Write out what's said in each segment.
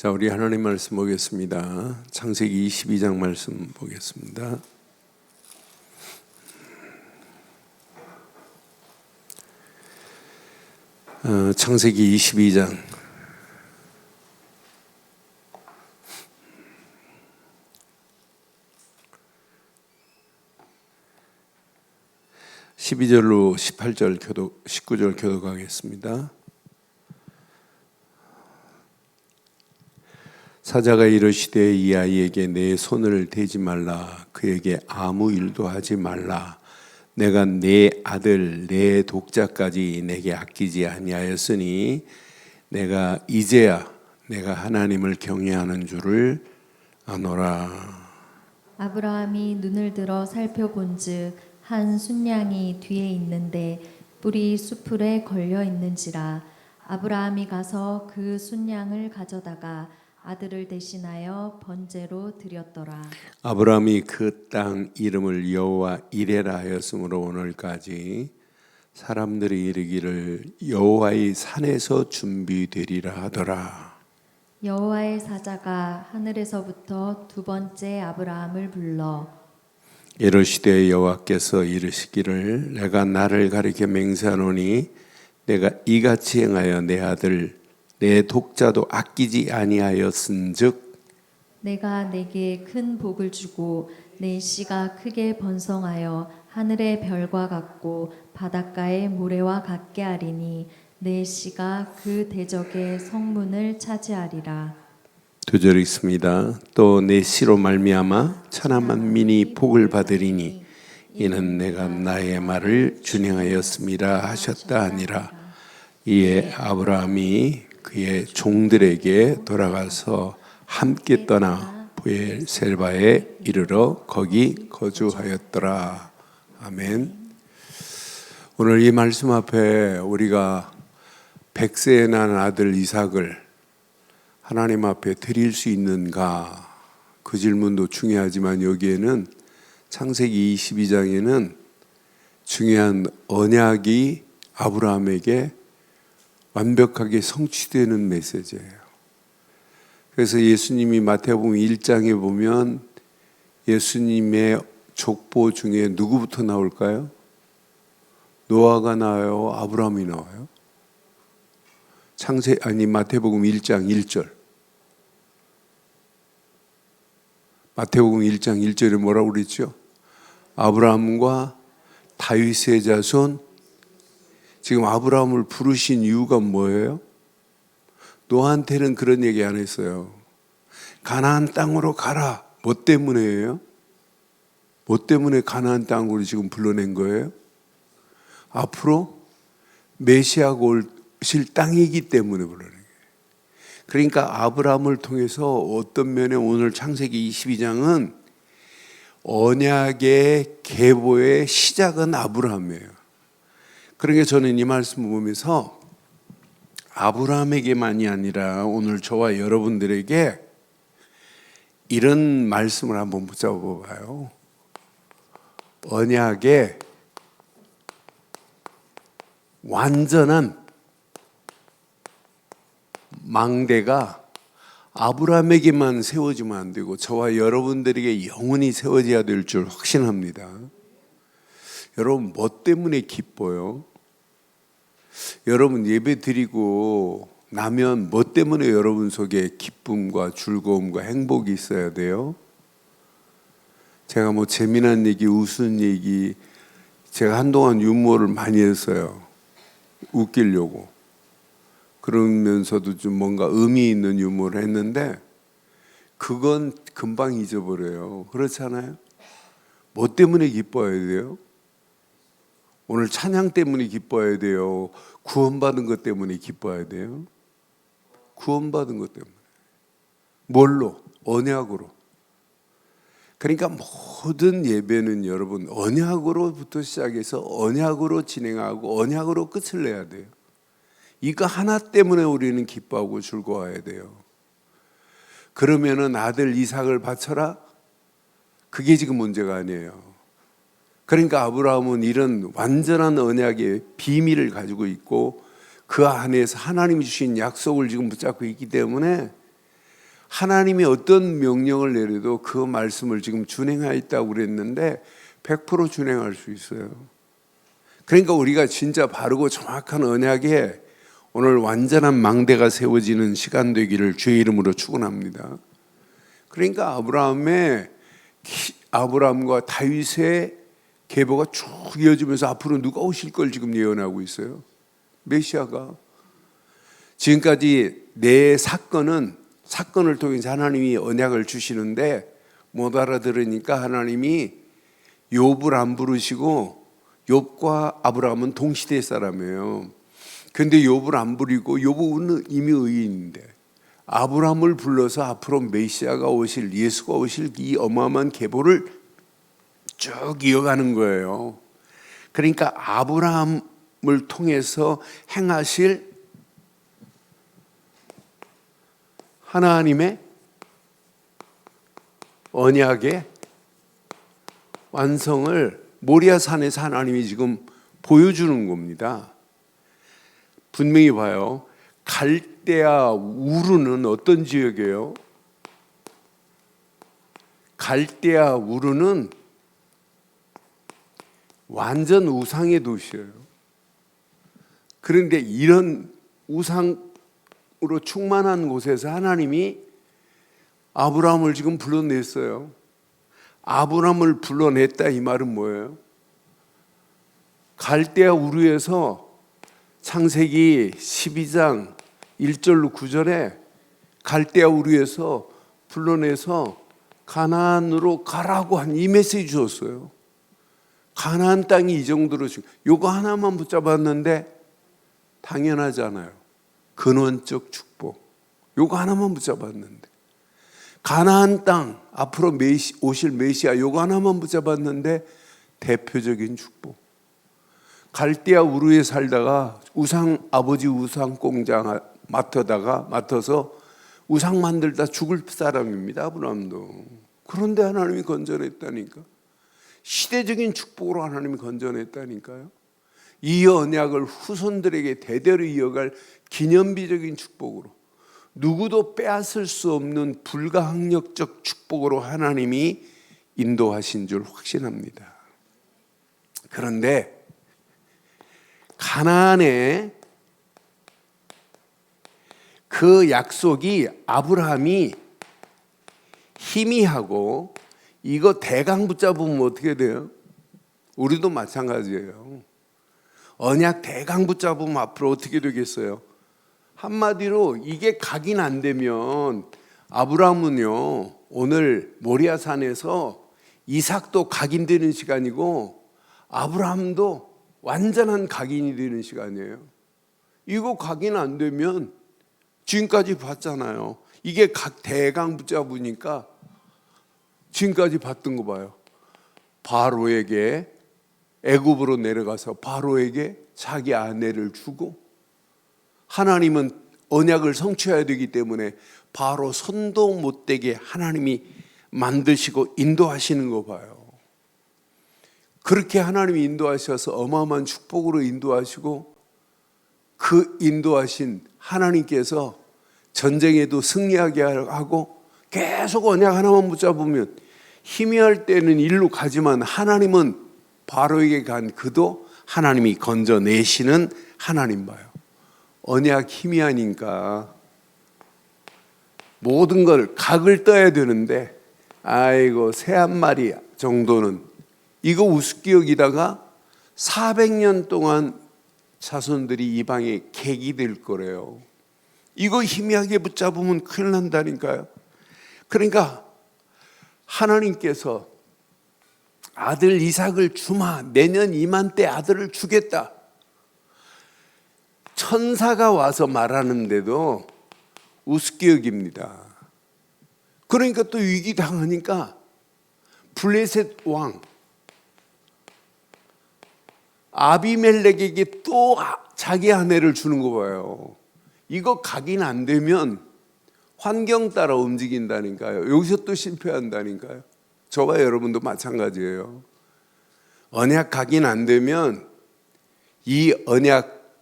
자, 우리 하나님 말씀 보겠습니다. 창세기 22장 말씀 보겠습니다. 창세기 22장 12절로 18절 19절 교독하겠습니다. 사자가 이르시되 이 아이에게 내 손을 대지 말라. 그에게 아무 일도 하지 말라. 내가 내 아들 내 독자까지 내게 아끼지 아니하였으니 내가 이제야 내가 하나님을 경외하는 줄을 아노라. 아브라함이 눈을 들어 살펴본즉 한 순양이 뒤에 있는데 뿔이 수풀에 걸려 있는지라. 아브라함이 가서 그 순양을 가져다가 아들을 대신하여 번제로 드렸더라. 아브라함이 그 땅 이름을 여호와 이레라 하였으므로 오늘까지 사람들이 이르기를 여호와의 산에서 준비되리라 하더라. 여호와의 사자가 하늘에서부터 두 번째 아브라함을 불러 이르시되 여호와께서 이르시기를 내가 나를 가리켜 맹세하노니 내가 이같이 행하여 내 아들 내 독자도 아끼지 아니하였은즉 내가 내게 큰 복을 주고 내 씨가 크게 번성하여 하늘의 별과 같고 바닷가의 모래와 같게 하리니 내 씨가 그 대적의 성문을 차지하리라. 2절 있습니다. 또 내 씨로 말미암아 천하 만민이 복을 받으리니 이는 내가 나의 말을 준행하였음이라 하셨다 하니라. 이에 아브라함이 그의 종들에게 돌아가서 함께 떠나 브엘셀바에 이르러 거기 거주하였더라. 아멘. 오늘 이 말씀 앞에 우리가 100세에 난 아들 이삭을 하나님 앞에 드릴 수 있는가? 그 질문도 중요하지만 여기에는 창세기 22장에는 중요한 언약이 아브라함에게 완벽하게 성취되는 메시지예요. 그래서 예수님이 마태복음 1장에 보면 예수님의 족보 중에 누구부터 나올까요? 노아가 나와요? 아브라함이 나와요? 마태복음 1장 1절. 마태복음 1장 1절에 뭐라고 그랬죠? 아브라함과 다윗의 자손. 지금 아브라함을 부르신 이유가 뭐예요? 노아한테는 그런 얘기 안 했어요. 가나안 땅으로 가라. 뭐 때문에요? 뭐 때문에 가나안 땅으로 지금 불러낸 거예요? 앞으로 메시아가 오실 땅이기 때문에 불러낸 거예요. 그러니까 아브라함을 통해서 어떤 면에 오늘 창세기 22장은 언약의 계보의 시작은 아브라함이에요. 그러니까 저는 이 말씀을 보면서 아브라함에게만이 아니라 오늘 저와 여러분들에게 이런 말씀을 한번 붙잡아 봐요. 언약의 완전한 망대가 아브라함에게만 세워지면 안 되고 저와 여러분들에게 영원히 세워져야 될 줄 확신합니다. 여러분 뭐 때문에 기뻐요? 여러분 예배 드리고 나면 뭐 때문에 여러분 속에 기쁨과 즐거움과 행복이 있어야 돼요? 제가 뭐 재미난 얘기, 웃은 얘기, 제가 한동안 유머를 많이 했어요. 웃기려고. 그러면서도 좀 뭔가 의미 있는 유머를 했는데 그건 금방 잊어버려요. 그렇잖아요? 뭐 때문에 기뻐해야 돼요? 오늘 찬양 때문에 기뻐해야 돼요? 구원받은 것 때문에 기뻐해야 돼요? 구원받은 것 때문에. 뭘로? 언약으로. 그러니까 모든 예배는 여러분 언약으로부터 시작해서 언약으로 진행하고 언약으로 끝을 내야 돼요. 이거 하나 때문에 우리는 기뻐하고 즐거워해야 돼요. 그러면은 아들 이삭을 바쳐라? 그게 지금 문제가 아니에요. 그러니까 아브라함은 이런 완전한 언약의 비밀을 가지고 있고 그 안에서 하나님이 주신 약속을 지금 붙잡고 있기 때문에 하나님이 어떤 명령을 내려도 그 말씀을 지금 준행하였다고 그랬는데 100% 준행할 수 있어요. 그러니까 우리가 진짜 바르고 정확한 언약에 오늘 완전한 망대가 세워지는 시간 되기를 주의 이름으로 축원합니다. 그러니까 아브라함과 다윗의 계보가 쭉 이어지면서 앞으로 누가 오실 걸 지금 예언하고 있어요. 메시아가. 지금까지 내 사건을 통해서 하나님이 언약을 주시는데 못 알아들으니까 하나님이 욥을 안 부르시고, 욥과 아브라함은 동시대 사람이에요. 근데 욥을 안 부리고, 욥은 이미 의인인데 아브라함을 불러서 앞으로 메시아가 오실, 예수가 오실 이 어마어마한 계보를 쭉 이어가는 거예요. 그러니까 아브라함을 통해서 행하실 하나님의 언약의 완성을 모리아산에서 하나님이 지금 보여주는 겁니다. 분명히 봐요. 갈대아 우르는 어떤 지역이에요? 갈대아 우르는 완전 우상의 도시예요. 그런데 이런 우상으로 충만한 곳에서 하나님이 아브라함을 지금 불러냈어요. 아브라함을 불러냈다 이 말은 뭐예요? 갈대아 우르에서 창세기 12장 1절로 9절에 갈대아 우르에서 불러내서 가나안으로 가라고 한 이 메시지 주었어요. 가나안 땅이 이 정도로 요거 하나만 붙잡았는데 당연하잖아요. 근원적 축복. 요거 하나만 붙잡았는데 가나안 땅 앞으로 오실 메시아 요거 하나만 붙잡았는데 대표적인 축복. 갈대아 우르에 살다가 아버지 우상 공장 맡아서 우상 만들다 죽을 사람입니다. 아브라함도. 그런데 하나님이 건져냈다니까. 시대적인 축복으로 하나님이 건져냈다니까요. 이 언약을 후손들에게 대대로 이어갈 기념비적인 축복으로, 누구도 빼앗을 수 없는 불가항력적 축복으로 하나님이 인도하신 줄 확신합니다. 그런데 가나안의 그 약속이 아브라함이 희미하고 이거 대강 붙잡으면 어떻게 돼요? 우리도 마찬가지예요. 언약 대강 붙잡으면 앞으로 어떻게 되겠어요? 한마디로 이게 각인 안 되면 아브라함은요, 오늘 모리아산에서 이삭도 각인되는 시간이고 아브라함도 완전한 각인이 되는 시간이에요. 이거 각인 안 되면 지금까지 봤잖아요. 이게 대강 붙잡으니까 지금까지 봤던 거 봐요. 바로에게 애굽으로 내려가서 바로에게 자기 아내를 주고, 하나님은 언약을 성취해야 되기 때문에 바로 손도 못 대게 하나님이 만드시고 인도하시는 거 봐요. 그렇게 하나님이 인도하셔서 어마어마한 축복으로 인도하시고, 그 인도하신 하나님께서 전쟁에도 승리하게 하고 계속 언약 하나만 붙잡으면 희미할 때는 일로 가지만 하나님은 바로에게 간 그도 하나님이 건져내시는 하나님 봐요. 언약 희미하니까 모든 걸 각을 떠야 되는데 아이고 새 한 마리 정도는 이거 우습게 여기다가 400년 동안 자손들이 이방에 객이 될 거래요. 이거 희미하게 붙잡으면 큰일 난다니까요. 그러니까 하나님께서 아들 이삭을 주마, 내년 이맘때 아들을 주겠다. 천사가 와서 말하는데도 우습게 여깁니다. 그러니까 또 위기 당하니까 블레셋 왕 아비멜렉에게 또 자기 아내를 주는 거 봐요. 이거 각인 안 되면 환경 따라 움직인다니까요. 여기서 또 실패한다니까요. 저와 여러분도 마찬가지예요. 언약 각인 안 되면, 이 언약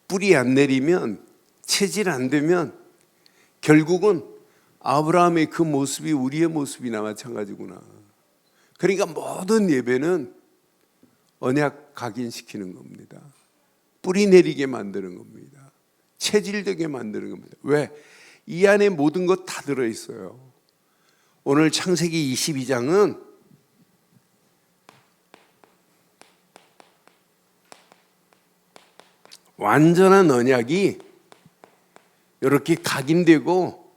뿌리 안 내리면, 체질 안 되면 결국은 아브라함의 그 모습이 우리의 모습이나 마찬가지구나. 그러니까 모든 예배는 언약 각인시키는 겁니다. 뿌리 내리게 만드는 겁니다. 체질되게 만드는 겁니다. 왜? 이 안에 모든 것 다 들어있어요. 오늘 창세기 22장은 완전한 언약이 이렇게 각인되고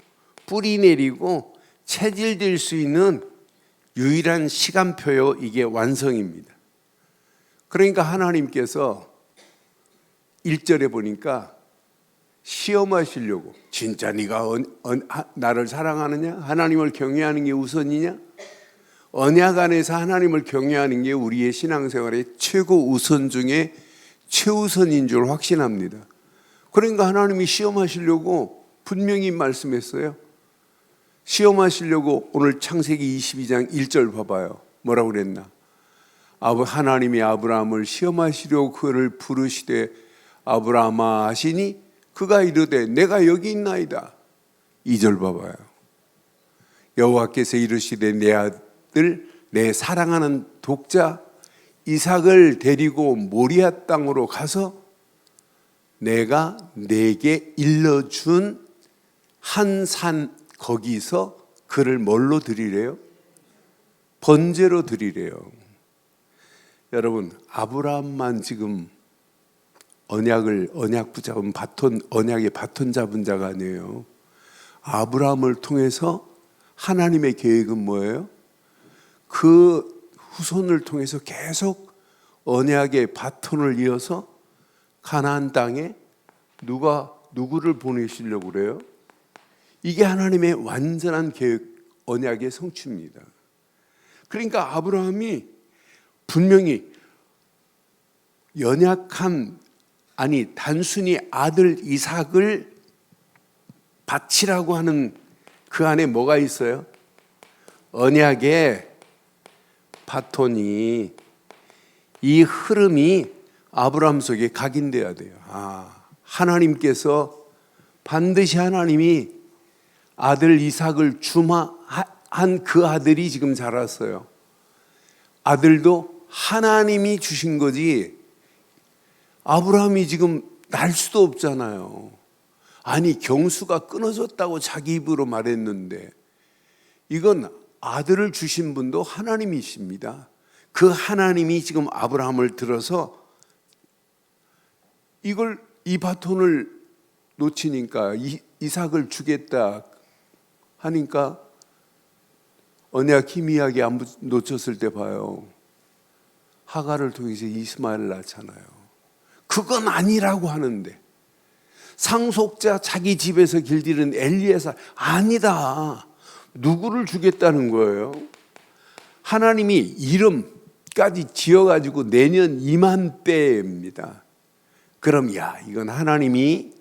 뿌리 내리고 체질될 수 있는 유일한 시간표요. 이게 완성입니다. 그러니까 하나님께서 1절에 보니까 시험하시려고, 진짜 네가 나를 사랑하느냐? 하나님을 경외하는 게 우선이냐? 언약 안에서 하나님을 경외하는 게 우리의 신앙생활의 최고 우선 중에 최우선인 줄 확신합니다. 그러니까 하나님이 시험하시려고 분명히 말씀했어요. 시험하시려고 오늘 창세기 22장 1절 봐봐요. 뭐라고 그랬나? 하나님이 아브라함을 시험하시려고 그를 부르시되 아브라함아 하시니 그가 이르되 내가 여기 있나이다. 2절 봐봐요. 여호와께서 이르시되 내 아들 내 사랑하는 독자 이삭을 데리고 모리아 땅으로 가서 내가 내게 일러준 한 산 거기서 그를 뭘로 드리래요? 번제로 드리래요. 여러분, 아브라함만 지금 언약 붙잡은 언약의 바톤 잡은 자가 아니에요. 아브라함을 통해서 하나님의 계획은 뭐예요? 그 후손을 통해서 계속 언약의 바톤을 이어서 가나안 땅에 누구를 보내시려고 그래요? 이게 하나님의 완전한 계획, 언약의 성취입니다. 그러니까 아브라함이 분명히 단순히 아들 이삭을 바치라고 하는 그 안에 뭐가 있어요? 언약의 바톤이, 이 흐름이 아브라함 속에 각인돼야 돼요. 하나님께서 반드시 하나님이 아들 이삭을 한 그 아들이 지금 자랐어요. 아들도 하나님이 주신 거지 아브라함이 지금 날 수도 없잖아요. 아니, 경수가 끊어졌다고 자기 입으로 말했는데 이건 아들을 주신 분도 하나님이십니다. 그 하나님이 지금 아브라함을 들어서 이 바톤을 놓치니까 이삭을 주겠다 하니까 언약 희미하게 안 놓쳤을 때 봐요. 하갈을 통해서 이스마엘을 낳잖아요. 그건 아니라고 하는데 상속자 자기 집에서 길들인 엘리에서 아니다. 누구를 주겠다는 거예요? 하나님이 이름까지 지어가지고 내년 이맘때입니다. 그럼 이건 하나님이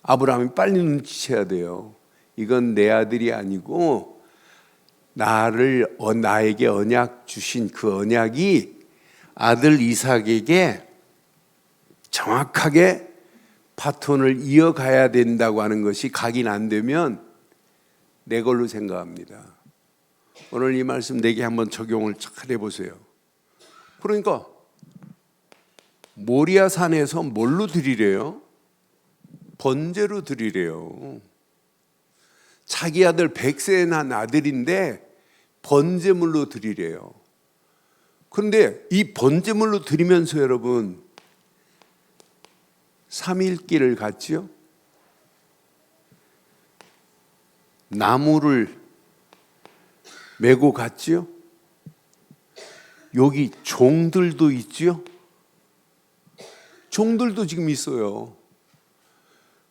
아브라함이 빨리 눈치채야 돼요. 이건 내 아들이 아니고 나에게 언약 주신 그 언약이 아들 이삭에게 정확하게 바톤을 이어가야 된다고 하는 것이 각인 안 되면 내 걸로 생각합니다. 오늘 이 말씀 내게 한번 적용을 잘 해보세요. 그러니까 모리아 산에서 뭘로 드리래요? 번제로 드리래요. 자기 아들 100세에 난 아들인데 번제물로 드리래요. 그런데 이 번제물로 드리면서 여러분 3일길을 갔죠? 나무를 메고 갔죠? 여기 종들도 있죠? 종들도 지금 있어요.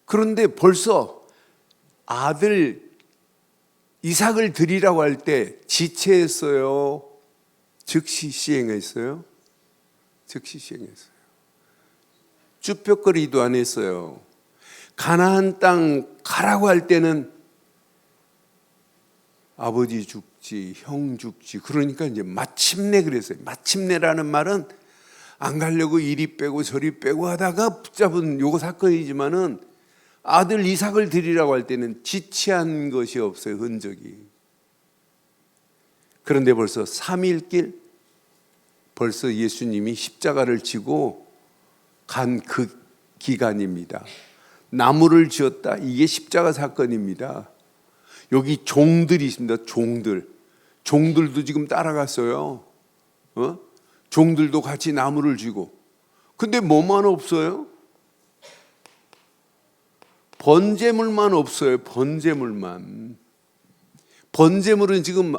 그런데 벌써 아들 이삭을 드리라고 할 때 지체했어요? 즉시 시행했어요? 즉시 시행했어요. 쭈뼛거리도 안 했어요. 가나안 땅 가라고 할 때는 아버지 죽지, 형 죽지. 그러니까 이제 마침내 그랬어요. 마침내라는 말은 안 가려고 이리 빼고 저리 빼고 하다가 붙잡은 요거 사건이지만은 아들 이삭을 드리라고 할 때는 지체한 것이 없어요. 흔적이. 그런데 벌써 3일길 벌써 예수님이 십자가를 지고 간 그 기간입니다. 나무를 지었다. 이게 십자가 사건입니다. 여기 종들이 있습니다. 종들도 지금 따라갔어요. 종들도 같이 나무를 쥐고. 근데 뭐만 없어요? 번제물만 없어요. 번제물만. 번제물은 지금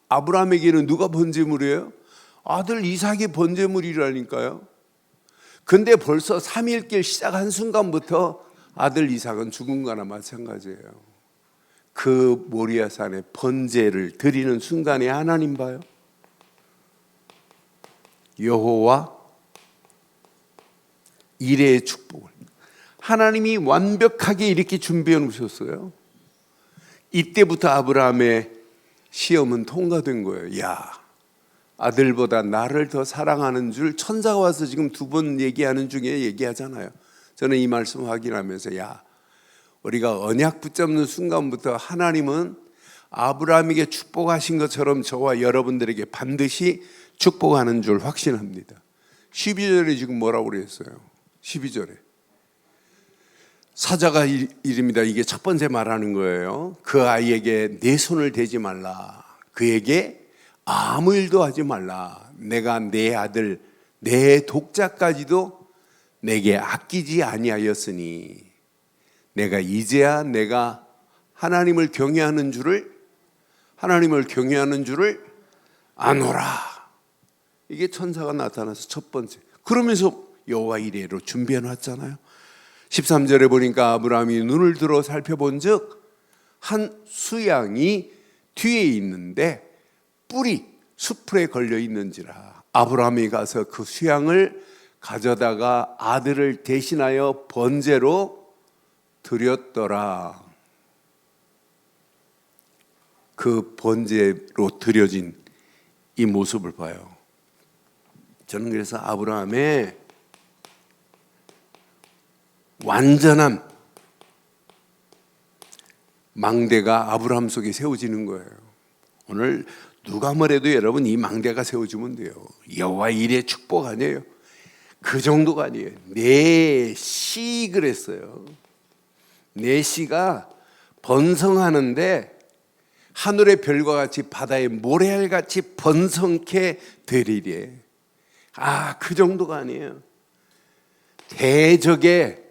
아브라함에게는 누가 번제물이에요? 아들 이삭이 번제물이라니까요. 근데 벌써 3일길 시작한 순간부터 아들 이삭은 죽은 거나 마찬가지예요. 그 모리아산에 번제를 드리는 순간에 하나님 봐요. 여호와 이레의 축복을 하나님이 완벽하게 이렇게 준비해 놓으셨어요. 이때부터 아브라함의 시험은 통과된 거예요. 야, 아들보다 나를 더 사랑하는 줄 천사가 와서 지금 2번 얘기하는 중에 얘기하잖아요. 저는 이 말씀 확인하면서 야, 우리가 언약 붙잡는 순간부터 하나님은 아브라함에게 축복하신 것처럼 저와 여러분들에게 반드시 축복하는 줄 확신합니다. 12절에 지금 뭐라고 그랬어요? 12절에 사자가 이릅니다. 이게 첫 번째 말하는 거예요. 그 아이에게 내 손을 대지 말라. 그에게 아무 일도 하지 말라. 내가 내 아들 내 독자까지도 내게 아끼지 아니하였으니 내가 이제야 내가 하나님을 경외하는 줄을 아노라. 이게 천사가 나타나서 첫 번째. 그러면서 여호와 이레로 준비해 놨잖아요. 13절에 보니까 아브라함이 눈을 들어 살펴본즉 한 수양이 뒤에 있는데 뿔이 수풀에 걸려 있는지라. 아브라함이 가서 그 수양을 가져다가 아들을 대신하여 번제로 드렸더라. 그 번제로 드려진 이 모습을 봐요. 저는 그래서 아브라함의 완전한 망대가 아브라함 속에 세워지는 거예요. 오늘 누가 뭐래도 여러분 이 망대가 세워지면 돼요. 여호와 이레 축복 아니에요. 그 정도가 아니에요. 내 씨 그랬어요. 내 씨가 번성하는데 하늘의 별과 같이 바다의 모래알같이 번성케 되리래. 그 정도가 아니에요. 대적의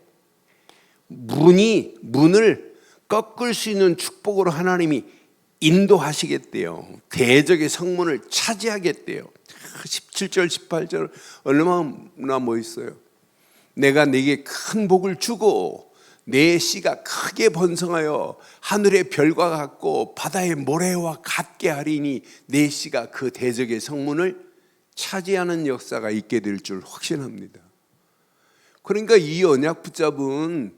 문을 꺾을 수 있는 축복으로 하나님이 인도하시겠대요. 대적의 성문을 차지하겠대요. 17절 18절 얼마나 멋있어요. 내가 네게 큰 복을 주고 내 씨가 크게 번성하여 하늘의 별과 같고 바다의 모래와 같게 하리니 내 씨가 그 대적의 성문을 차지하는 역사가 있게 될 줄 확신합니다. 그러니까 이 언약 붙잡은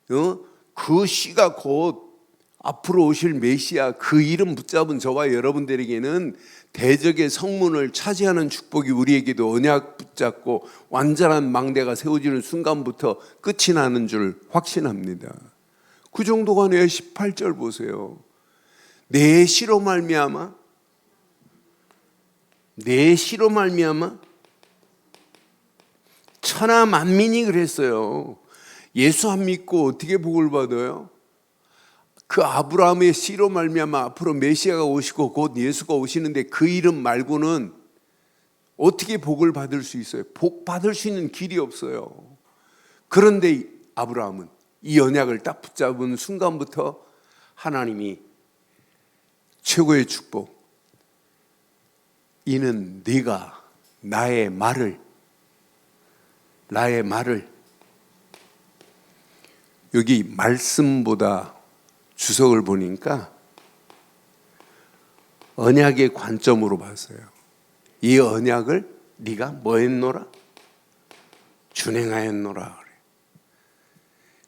그 씨가 곧 앞으로 오실 메시아 그 이름 붙잡은 저와 여러분들에게는 대적의 성문을 차지하는 축복이 우리에게도 언약 붙잡고 완전한 망대가 세워지는 순간부터 끝이 나는 줄 확신합니다. 그 정도가 아니에요. 18절 보세요. 내 씨로 말미암아 천하 만민이 그랬어요. 예수 안 믿고 어떻게 복을 받아요? 그 아브라함의 씨로 말미암아 앞으로 메시아가 오시고 곧 예수가 오시는데 그 이름 말고는 어떻게 복을 받을 수 있어요? 복 받을 수 있는 길이 없어요. 그런데 아브라함은 이 언약을 딱 붙잡은 순간부터 하나님이 최고의 축복, 이는 네가 나의 말을 여기 말씀보다 주석을 보니까 언약의 관점으로 봤어요. 이 언약을 네가 뭐 했노라? 준행하였노라.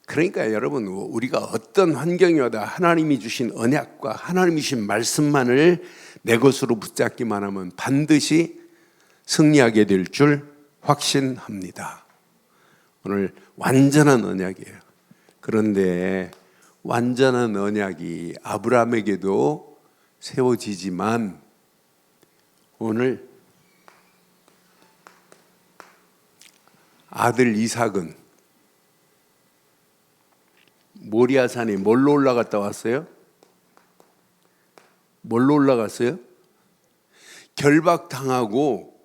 그러니까 여러분 우리가 어떤 환경이 와도 하나님이 주신 언약과 하나님이 주신 말씀만을 내 것으로 붙잡기만 하면 반드시 승리하게 될 줄 확신합니다. 오늘 완전한 언약이에요. 그런데 완전한 언약이 아브라함에게도 세워지지만 오늘 아들 이삭은 모리아산에 뭘로 올라갔다 왔어요? 뭘로 올라갔어요? 결박당하고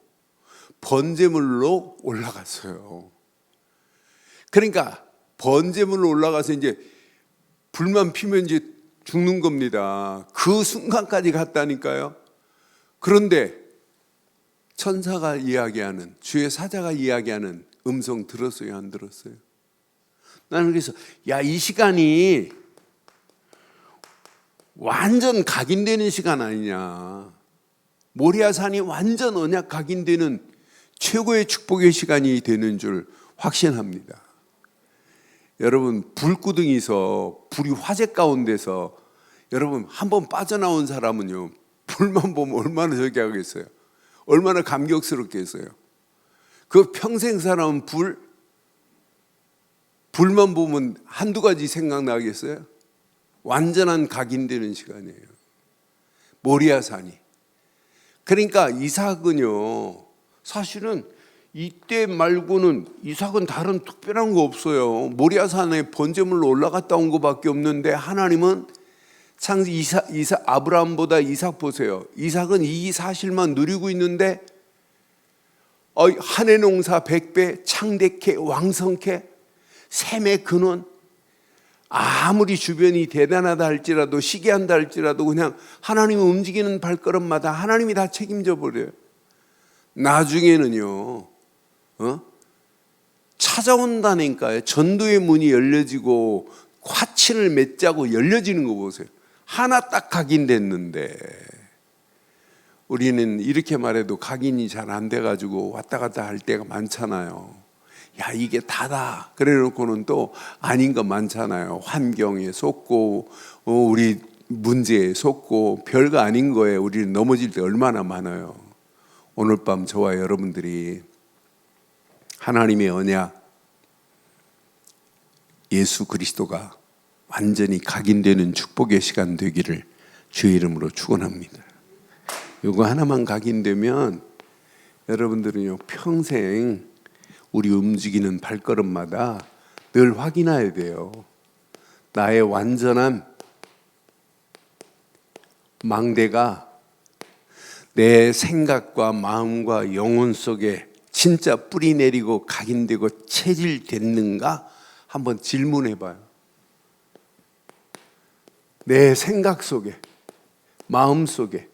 번제물로 올라갔어요. 그러니까 번제물로 올라가서 이제 불만 피면 이제 죽는 겁니다. 그 순간까지 갔다니까요. 그런데 천사가 이야기하는, 주의 사자가 이야기하는 음성 들었어요, 안 들었어요? 나는 그래서 이 시간이 완전 각인되는 시간 아니냐. 모리아산이 완전 언약 각인되는 최고의 축복의 시간이 되는 줄 확신합니다. 여러분, 불구덩이에서 불이 화재 가운데서 여러분 한번 빠져나온 사람은요, 불만 보면 얼마나 저기 하겠어요? 얼마나 감격스럽겠어요? 그 평생 사람은 불만 보면 한두 가지 생각나겠어요? 완전한 각인되는 시간이에요. 모리아산이. 그러니까 이삭은요, 사실은 이때 말고는 이삭은 다른 특별한 거 없어요. 모리아산에 번제물로 올라갔다 온 것밖에 없는데 하나님은 아브라함보다 이삭 보세요. 이삭은 이 사실만 누리고 있는데 한 해 농사 100배, 창대케, 왕성케, 샘의 근원, 아무리 주변이 대단하다 할지라도 시기한다 할지라도 그냥 하나님이 움직이는 발걸음마다 하나님이 다 책임져 버려요. 나중에는요, 찾아온다니까요. 전도의 문이 열려지고 화친을 맺자고 열려지는 거 보세요. 하나 딱 각인됐는데 우리는 이렇게 말해도 각인이 잘 안 돼가지고 왔다 갔다 할 때가 많잖아요. 이게 다다 그래 놓고는 또 아닌 거 많잖아요. 환경에 속고 우리 문제에 속고 별거 아닌 거에 우리는 넘어질 때 얼마나 많아요. 오늘 밤 저와 여러분들이 하나님의 언약 예수 그리스도가 완전히 각인되는 축복의 시간 되기를 주의 이름으로 축원합니다. 이거 하나만 각인되면 여러분들은요, 평생 우리 움직이는 발걸음마다 늘 확인해야 돼요. 나의 완전한 망대가 내 생각과 마음과 영혼 속에 진짜 뿌리 내리고 각인되고 체질됐는가 한번 질문해 봐요. 내 생각 속에, 마음 속에,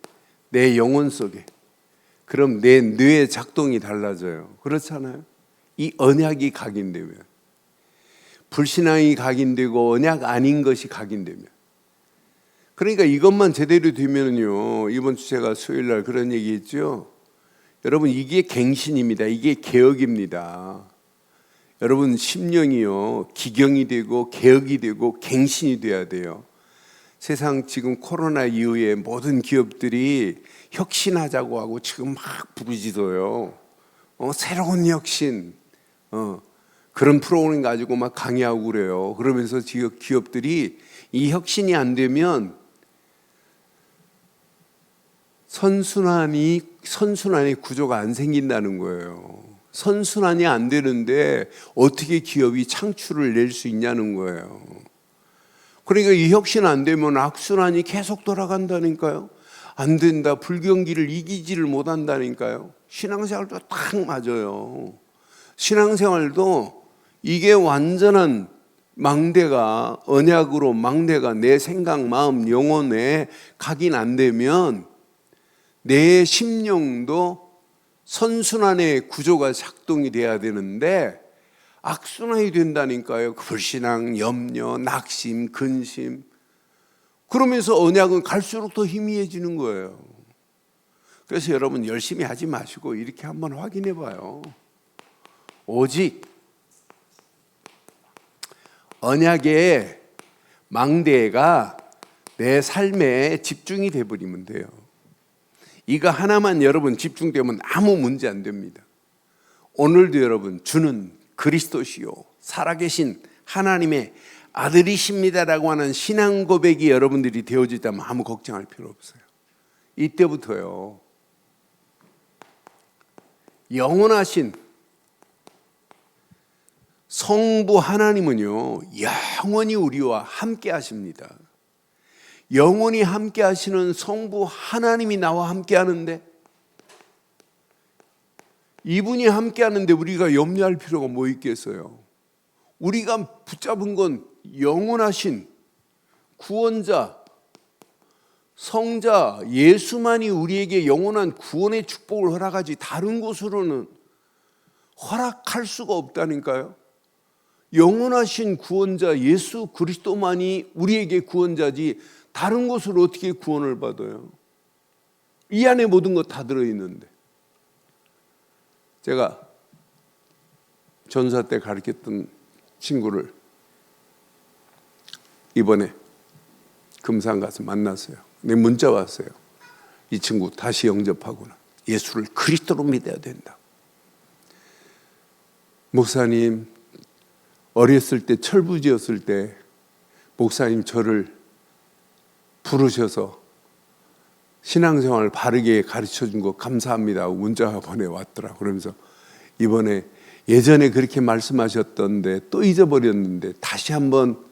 내 영혼 속에. 그럼 내 뇌의 작동이 달라져요. 그렇잖아요? 이 언약이 각인되면, 불신앙이 각인되고 언약 아닌 것이 각인되면, 그러니까 이것만 제대로 되면요, 이번 주 제가 수요일 날 그런 얘기 했죠. 여러분, 이게 갱신입니다. 이게 개혁입니다. 여러분, 심령이요, 기경이 되고 개혁이 되고 갱신이 돼야 돼요. 세상 지금 코로나 이후에 모든 기업들이 혁신하자고 하고 지금 막 부르짖어요. 새로운 혁신, 그런 프로그램 가지고 막 강의하고 그래요. 그러면서 지금 기업들이 이 혁신이 안 되면 선순환의 구조가 안 생긴다는 거예요. 선순환이 안 되는데 어떻게 기업이 창출을 낼 수 있냐는 거예요. 그러니까 이 혁신 안 되면 악순환이 계속 돌아간다니까요. 안 된다. 불경기를 이기지를 못한다니까요. 신앙생활도 딱 맞아요. 신앙생활도 이게 완전한 망대가, 언약으로 망대가 내 생각, 마음, 영혼에 각인 안 되면 내 심령도 선순환의 구조가 작동이 돼야 되는데 악순환이 된다니까요. 불신앙, 염려, 낙심, 근심. 그러면서 언약은 갈수록 더 희미해지는 거예요. 그래서 여러분 열심히 하지 마시고 이렇게 한번 확인해 봐요. 오직 언약의 망대가 내 삶에 집중이 돼버리면 돼요. 이거 하나만 여러분 집중되면 아무 문제 안 됩니다. 오늘도 여러분, 주는 그리스도시요 살아계신 하나님의 아들이십니다라고 하는 신앙 고백이 여러분들이 되어지다면 아무 걱정할 필요 없어요. 이때부터요, 영원하신 성부 하나님은요, 영원히 우리와 함께 하십니다. 영원히 함께 하시는 성부 하나님이 나와 함께 하는데, 이분이 함께 하는데 우리가 염려할 필요가 뭐 있겠어요? 우리가 붙잡은 건 영원하신 구원자, 성자 예수만이 우리에게 영원한 구원의 축복을 허락하지 다른 곳으로는 허락할 수가 없다니까요. 영원하신 구원자 예수 그리스도만이 우리에게 구원자지 다른 곳으로 어떻게 구원을 받아요? 이 안에 모든 것 다 들어있는데. 제가 전사 때 가르쳤던 친구를 이번에 금산 가서 만났어요. 내 문자 왔어요. 이 친구 다시 영접하구나. 예수를 그리스도로 믿어야 된다. 목사님, 어렸을 때 철부지였을 때 목사님 저를 부르셔서 신앙생활을 바르게 가르쳐준 거 감사합니다 하고 문자가 보내왔더라. 그러면서 이번에 예전에 그렇게 말씀하셨던데 또 잊어버렸는데 다시 한번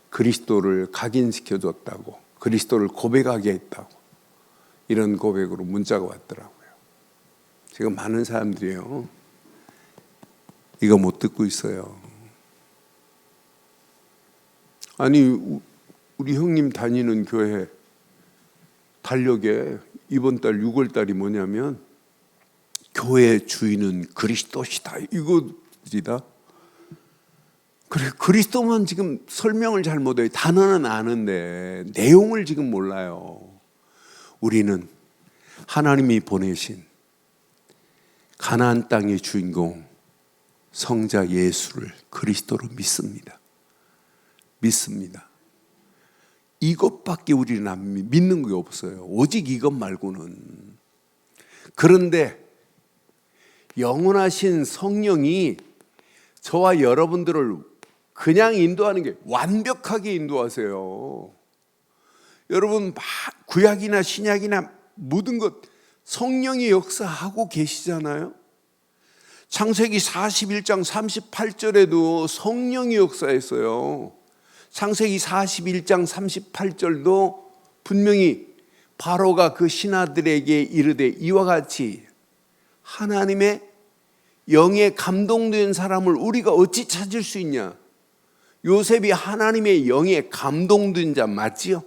그리스도를 각인시켜줬다고, 그리스도를 고백하게 했다고, 이런 고백으로 문자가 왔더라고요. 지금 많은 사람들이요, 이거 못 듣고 있어요. 아니, 우리 형님 다니는 교회 달력에 이번 달 6월 달이 뭐냐면 교회의 주인은 그리스도시다, 이거이다. 그래, 그리스도만 지금 설명을 잘 못해요. 단어는 아는데 내용을 지금 몰라요. 우리는 하나님이 보내신 가나안 땅의 주인공 성자 예수를 그리스도로 믿습니다. 이것밖에 우리는 믿는 게 없어요. 오직 이것 말고는. 그런데 영원하신 성령이 저와 여러분들을 그냥 인도하는 게 완벽하게 인도하세요. 여러분, 구약이나 신약이나 모든 것 성령이 역사하고 계시잖아요. 창세기 41장 38절에도 성령이 역사했어요. 창세기 41장 38절도 분명히 바로가 그 신하들에게 이르되 이와 같이 하나님의 영에 감동된 사람을 우리가 어찌 찾을 수 있냐. 요셉이 하나님의 영에 감동된 자 맞지요?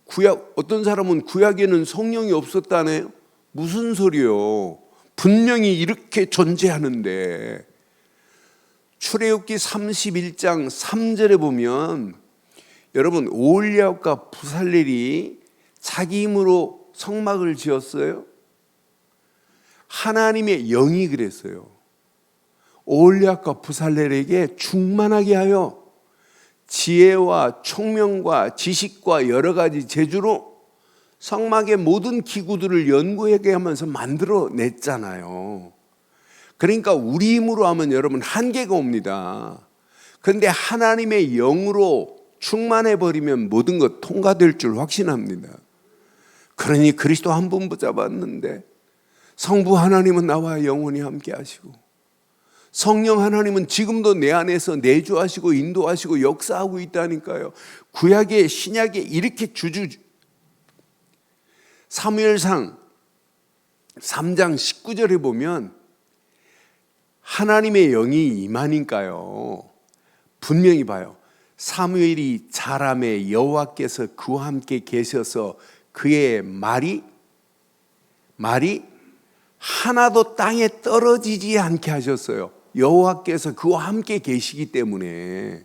구약, 어떤 사람은 구약에는 성령이 없었다네요. 무슨 소리요? 분명히 이렇게 존재하는데, 출애굽기 31장 3절에 보면 여러분, 오홀리압과 부살렐이 자기 힘으로 성막을 지었어요. 하나님의 영이 그랬어요. 오홀리압과 부살렐에게 충만하게 하여 지혜와 총명과 지식과 여러 가지 재주로 성막의 모든 기구들을 연구하게 하면서 만들어냈잖아요. 그러니까 우리 힘으로 하면 여러분 한계가 옵니다. 그런데 하나님의 영으로 충만해버리면 모든 것 통과될 줄 확신합니다. 그러니 그리스도 한 분 붙잡았는데 성부 하나님은 나와 영원히 함께 하시고 성령 하나님은 지금도 내 안에서 내주하시고 인도하시고 역사하고 있다니까요. 구약에 신약에 이렇게 사무엘상 3장 19절에 보면 하나님의 영이 임하니까요. 분명히 봐요. 사무엘이 자라매 여호와께서 그와 함께 계셔서 그의 말이 하나도 땅에 떨어지지 않게 하셨어요. 여호와께서 그와 함께 계시기 때문에.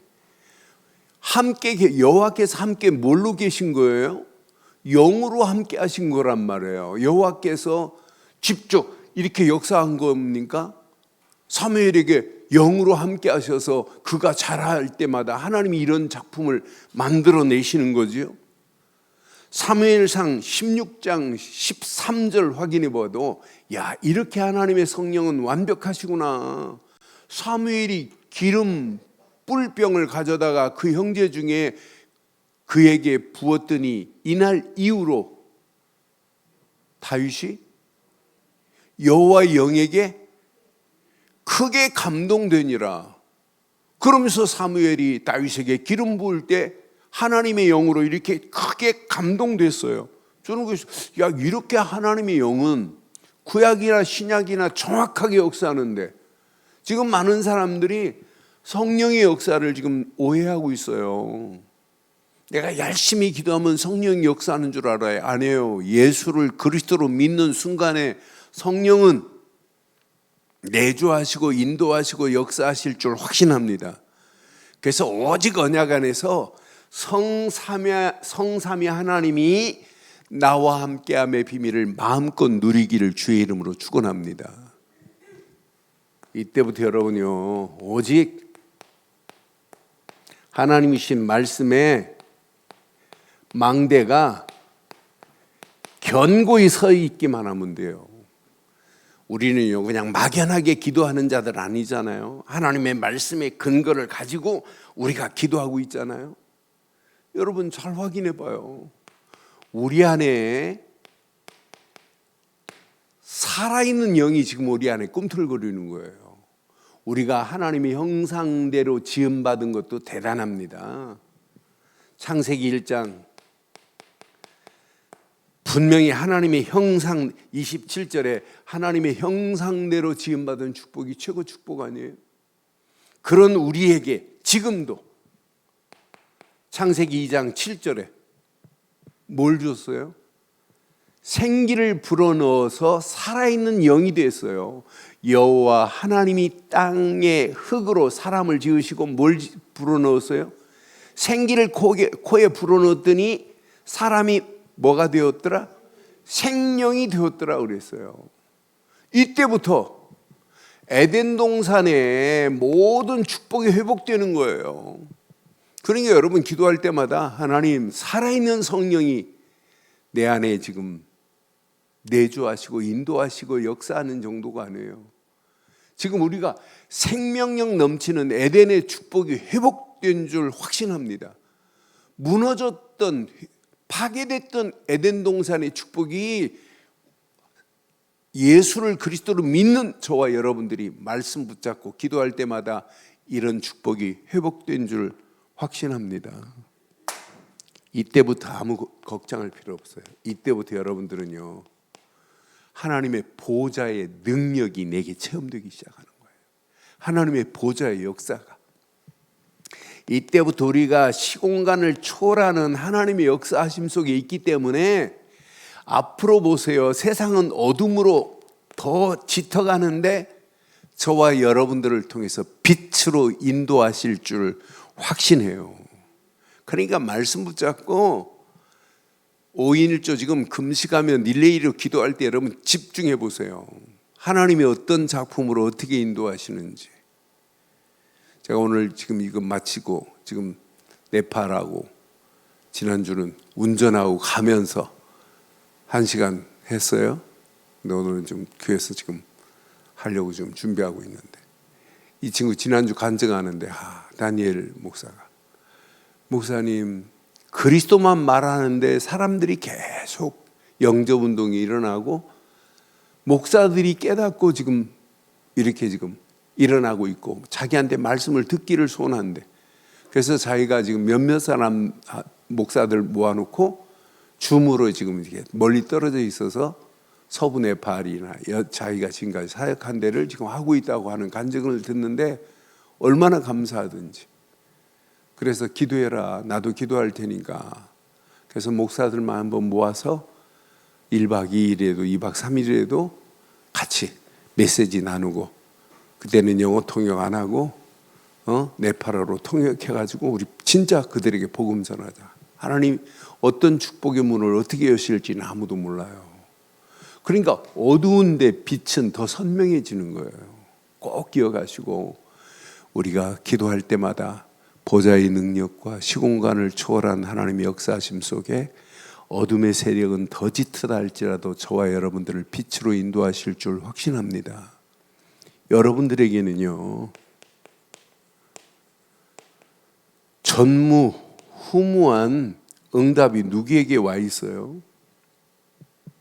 여호와께서 함께 뭘로 계신 거예요? 영으로 함께 하신 거란 말이에요. 여호와께서 직접 이렇게 역사한 겁니까? 사무엘에게 영으로 함께 하셔서 그가 자랄 때마다 하나님이 이런 작품을 만들어내시는 거지요. 사무엘상 16장 13절 확인해 봐도 야, 이렇게 하나님의 성령은 완벽하시구나. 사무엘이 기름 뿔병을 가져다가 그 형제 중에 그에게 부었더니 이날 이후로 다윗이 여호와의 영에게 크게 감동되니라. 그러면서 사무엘이 다윗에게 기름 부을 때 하나님의 영으로 이렇게 크게 감동됐어요. 저는 그래서 야, 이렇게 하나님의 영은 구약이나 신약이나 정확하게 역사하는데 지금 많은 사람들이 성령의 역사를 지금 오해하고 있어요. 내가 열심히 기도하면 성령이 역사하는 줄 알아요. 아니에요. 예수를 그리스도로 믿는 순간에 성령은 내주하시고 인도하시고 역사하실 줄 확신합니다. 그래서 오직 언약 안에서 성삼위 하나님이 나와 함께함의 비밀을 마음껏 누리기를 주의 이름으로 축원합니다. 이때부터 여러분요, 오직 하나님이신 말씀에 망대가 견고히 서 있기만 하면 돼요. 우리는요, 그냥 막연하게 기도하는 자들 아니잖아요. 하나님의 말씀의 근거를 가지고 우리가 기도하고 있잖아요. 여러분 잘 확인해 봐요. 우리 안에 살아있는 영이 지금 우리 안에 꿈틀거리는 거예요. 우리가 하나님의 형상대로 지음받은 것도 대단합니다. 창세기 1장 분명히 하나님의 형상 27절에 하나님의 형상대로 지음받은 축복이 최고 축복 아니에요? 그런 우리에게 지금도 창세기 2장 7절에 뭘 줬어요? 생기를 불어넣어서 살아있는 영이 됐어요. 여호와 하나님이 땅의 흙으로 사람을 지으시고 뭘 불어넣었어요? 생기를 코에 불어넣었더니 사람이 뭐가 되었더라? 생명이 되었더라 그랬어요. 이때부터 에덴 동산의 모든 축복이 회복되는 거예요. 그러니까 여러분 기도할 때마다 하나님 살아있는 성령이 내 안에 지금 내주하시고 인도하시고 역사하는 정도가 아니에요. 지금 우리가 생명력 넘치는 에덴의 축복이 회복된 줄 확신합니다. 무너졌던 파괴됐던 에덴 동산의 축복이 예수를 그리스도로 믿는 저와 여러분들이 말씀 붙잡고 기도할 때마다 이런 축복이 회복된 줄 확신합니다. 이때부터 아무 걱정할 필요 없어요. 이때부터 여러분들은요, 하나님의 보좌의 능력이 내게 체험되기 시작하는 거예요. 하나님의 보좌의 역사가. 이때부터 우리가 시공간을 초월하는 하나님의 역사하심 속에 있기 때문에 앞으로 보세요. 세상은 어둠으로 더 짙어가는데 저와 여러분들을 통해서 빛으로 인도하실 줄 확신해요. 그러니까 말씀 붙잡고 5인 1조 지금 금식하며 릴레이로 기도할 때 여러분 집중해 보세요. 하나님이 어떤 작품으로 어떻게 인도하시는지. 제가 오늘 지금 이거 마치고 지금 네팔하고 지난주는 운전하고 가면서 1시간 했어요. 근데 오늘은 좀 교회에서 지금 하려고 좀 준비하고 있는데 이 친구 지난주 간증하는데 다니엘 목사가 목사님 그리스도만 말하는데 사람들이 계속 영접 운동이 일어나고 목사들이 깨닫고 지금 이렇게 지금 일어나고 있고 자기한테 말씀을 듣기를 소원한데 그래서 자기가 지금 몇몇 사람 목사들 모아놓고 줌으로 지금 이렇게 멀리 떨어져 있어서 서부 네팔이나 자기가 지금까지 사역한 데를 지금 하고 있다고 하는 간증을 듣는데 얼마나 감사하든지. 그래서 기도해라. 나도 기도할 테니까. 그래서 목사들만 한번 모아서 1박 2일에도 2박 3일에도 같이 메시지 나누고 그때는 영어 통역 안 하고 네팔어로 통역해가지고 우리 진짜 그들에게 복음 전하자. 하나님 어떤 축복의 문을 어떻게 여실지는 아무도 몰라요. 그러니까 어두운데 빛은 더 선명해지는 거예요. 꼭 기억하시고 우리가 기도할 때마다 보좌의 능력과 시공간을 초월한 하나님의 역사하심 속에 어둠의 세력은 더 짙으다 할지라도 저와 여러분들을 빛으로 인도하실 줄 확신합니다. 여러분들에게는요 전무후무한 응답이 누구에게 와 있어요?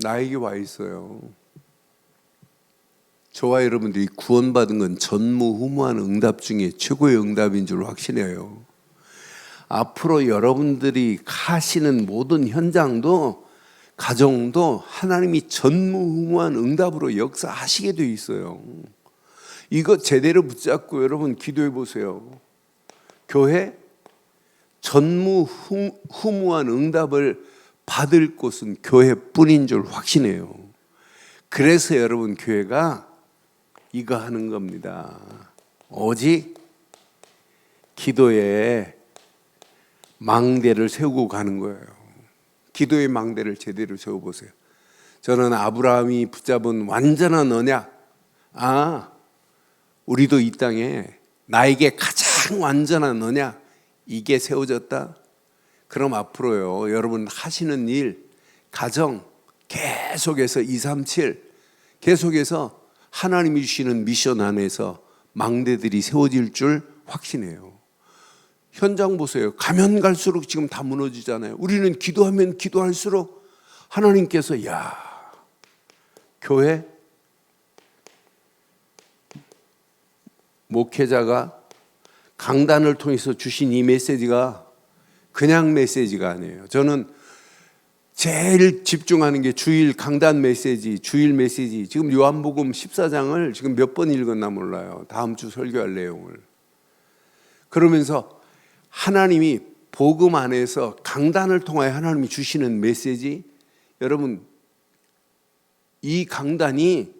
나에게 와 있어요. 저와 여러분들이 구원받은 건 전무후무한 응답 중에 최고의 응답인 줄 확신해요. 앞으로 여러분들이 가시는 모든 현장도 가정도 하나님이 전무후무한 응답으로 역사하시게 돼 있어요. 이거 제대로 붙잡고 여러분 기도해 보세요. 교회 전무후무한 응답을 받을 곳은 교회뿐인 줄 확신해요. 그래서 여러분 교회가 이거 하는 겁니다. 오직 기도에 망대를 세우고 가는 거예요. 기도의 망대를 제대로 세워보세요. 저는 아브라함이 붙잡은 완전한 언약, 우리도 이 땅에 나에게 가장 완전한 언약, 이게 세워졌다. 그럼 앞으로요, 여러분 하시는 일, 가정 계속해서 237 계속해서 하나님이 주시는 미션 안에서 망대들이 세워질 줄 확신해요. 현장 보세요. 가면 갈수록 지금 다 무너지잖아요. 우리는 기도하면 기도할수록 하나님께서 교회 목회자가 강단을 통해서 주신 이 메시지가 그냥 메시지가 아니에요. 저는 제일 집중하는 게 주일 강단 메시지, 주일 메시지. 지금 요한복음 14장을 지금 몇 번 읽었나 몰라요. 다음 주 설교할 내용을. 그러면서 하나님이 복음 안에서 강단을 통하여 하나님이 주시는 메시지, 여러분 이 강단이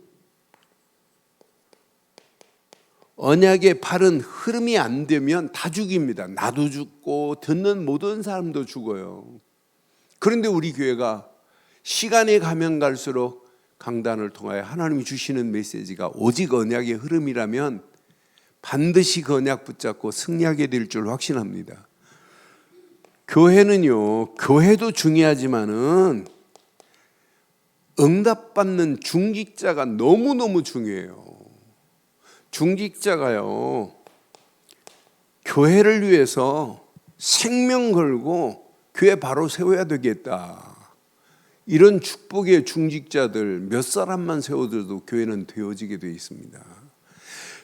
언약의 바른 흐름이 안 되면 다 죽입니다. 나도 죽고 듣는 모든 사람도 죽어요. 그런데 우리 교회가 시간이 가면 갈수록 강단을 통하여 하나님이 주시는 메시지가 오직 언약의 흐름이라면 반드시 그 언약 붙잡고 승리하게 될 줄 확신합니다. 교회는요, 교회도 중요하지만은 응답받는 중직자가 너무너무 중요해요. 중직자가요, 교회를 위해서 생명 걸고 교회 바로 세워야 되겠다. 이런 축복의 중직자들 몇 사람만 세워도 교회는 되어지게 되어 있습니다.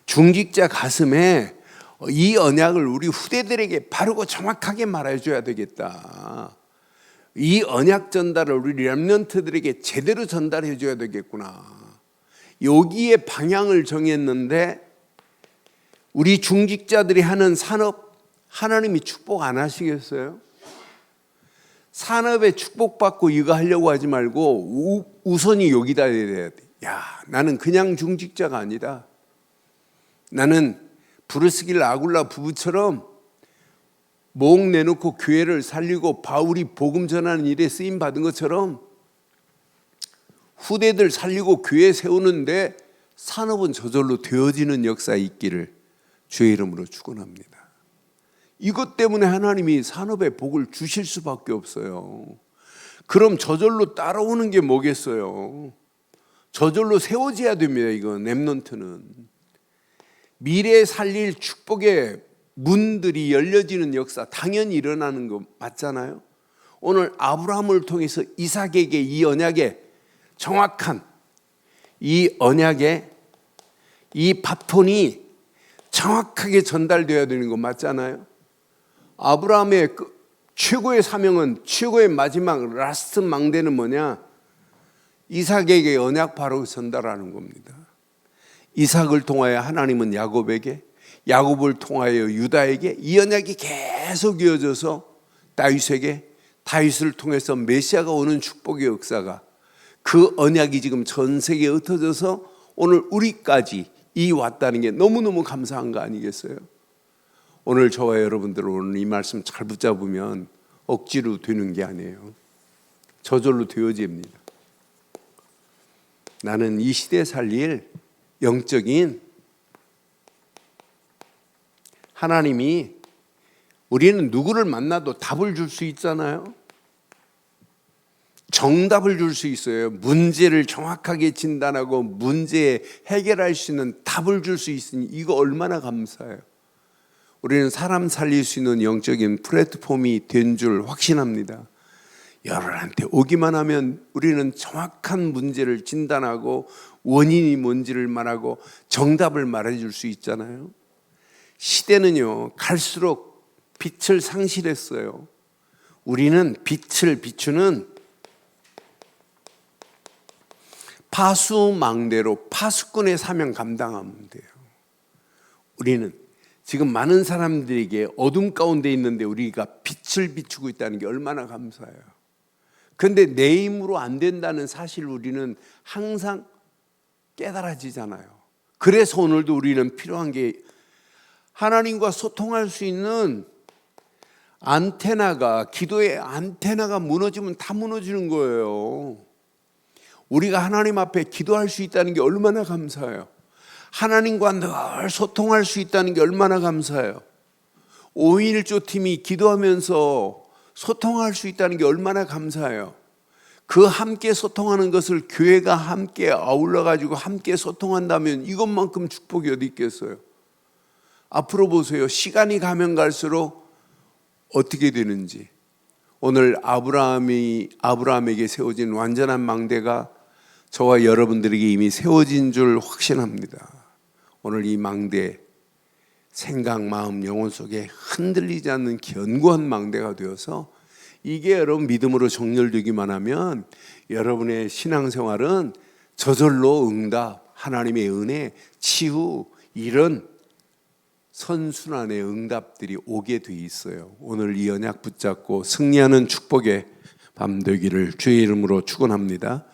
중직자 가슴에 이 언약을 우리 후대들에게 바르고 정확하게 말해줘야 되겠다. 이 언약 전달을 우리 렘넌트들에게 제대로 전달해 줘야 되겠구나. 여기에 방향을 정했는데 우리 중직자들이 하는 산업, 하나님이 축복 안 하시겠어요? 산업에 축복받고 이거 하려고 하지 말고 우선이 여기다 해야 돼. 나는 그냥 중직자가 아니다. 나는 브루스길 아굴라 부부처럼 목 내놓고 교회를 살리고 바울이 복음 전하는 일에 쓰임 받은 것처럼 후대들 살리고 교회 세우는데 산업은 저절로 되어지는 역사 있기를 주의 이름으로 축원합니다. 이것 때문에 하나님이 산업에 복을 주실 수밖에 없어요. 그럼 저절로 따라오는 게 뭐겠어요? 저절로 세워져야 됩니다. 이건 렘넌트는 미래에 살릴 축복의 문들이 열려지는 역사 당연히 일어나는 거 맞잖아요. 오늘 아브라함을 통해서 이삭에게 이 언약의 정확한 이 언약의 이 바톤이 정확하게 전달되어야 되는 거 맞잖아요. 아브라함의 최고의 사명은, 최고의 마지막 라스트 망대는 뭐냐? 이삭에게 언약 바로 전달하는 겁니다. 이삭을 통하여 하나님은 야곱에게, 야곱을 통하여 유다에게 이 언약이 계속 이어져서 다윗에게, 다윗을 통해서 메시아가 오는 축복의 역사가, 그 언약이 지금 전 세계에 흩어져서 오늘 우리까지 이 왔다는 게 너무너무 감사한 거 아니겠어요? 오늘 저와 여러분들 오늘 이 말씀 잘 붙잡으면 억지로 되는 게 아니에요. 저절로 되어집니다. 나는 이 시대에 살릴 영적인 하나님이, 우리는 누구를 만나도 답을 줄 수 있잖아요. 정답을 줄 수 있어요. 문제를 정확하게 진단하고 문제에 해결할 수 있는 답을 줄 수 있으니 이거 얼마나 감사해요. 우리는 사람 살릴 수 있는 영적인 플랫폼이 된 줄 확신합니다. 여러분한테 오기만 하면 우리는 정확한 문제를 진단하고 원인이 뭔지를 말하고 정답을 말해줄 수 있잖아요. 시대는요 갈수록 빛을 상실했어요. 우리는 빛을 비추는 파수망대로 파수꾼의 사명 감당하면 돼요. 우리는 지금 많은 사람들에게 어둠 가운데 있는데 우리가 빛을 비추고 있다는 게 얼마나 감사해요. 그런데 내 힘으로 안 된다는 사실을 우리는 항상 깨달아지잖아요. 그래서 오늘도 우리는 필요한 게 하나님과 소통할 수 있는 안테나가, 기도의 안테나가 무너지면 다 무너지는 거예요. 우리가 하나님 앞에 기도할 수 있다는 게 얼마나 감사해요. 하나님과 늘 소통할 수 있다는 게 얼마나 감사해요. 5.1조 팀이 기도하면서 소통할 수 있다는 게 얼마나 감사해요. 그 함께 소통하는 것을 교회가 함께 아울러 가지고 함께 소통한다면 이것만큼 축복이 어디 있겠어요. 앞으로 보세요. 시간이 가면 갈수록 어떻게 되는지. 오늘 아브라함에게 세워진 완전한 망대가 저와 여러분들에게 이미 세워진 줄 확신합니다. 오늘 이 망대, 생각, 마음, 영혼 속에 흔들리지 않는 견고한 망대가 되어서 이게 여러분 믿음으로 정렬되기만 하면 여러분의 신앙생활은 저절로 응답, 하나님의 은혜, 치유 이런 선순환의 응답들이 오게 돼 있어요. 오늘 이 언약 붙잡고 승리하는 축복의 밤 되기를 주의 이름으로 축원합니다.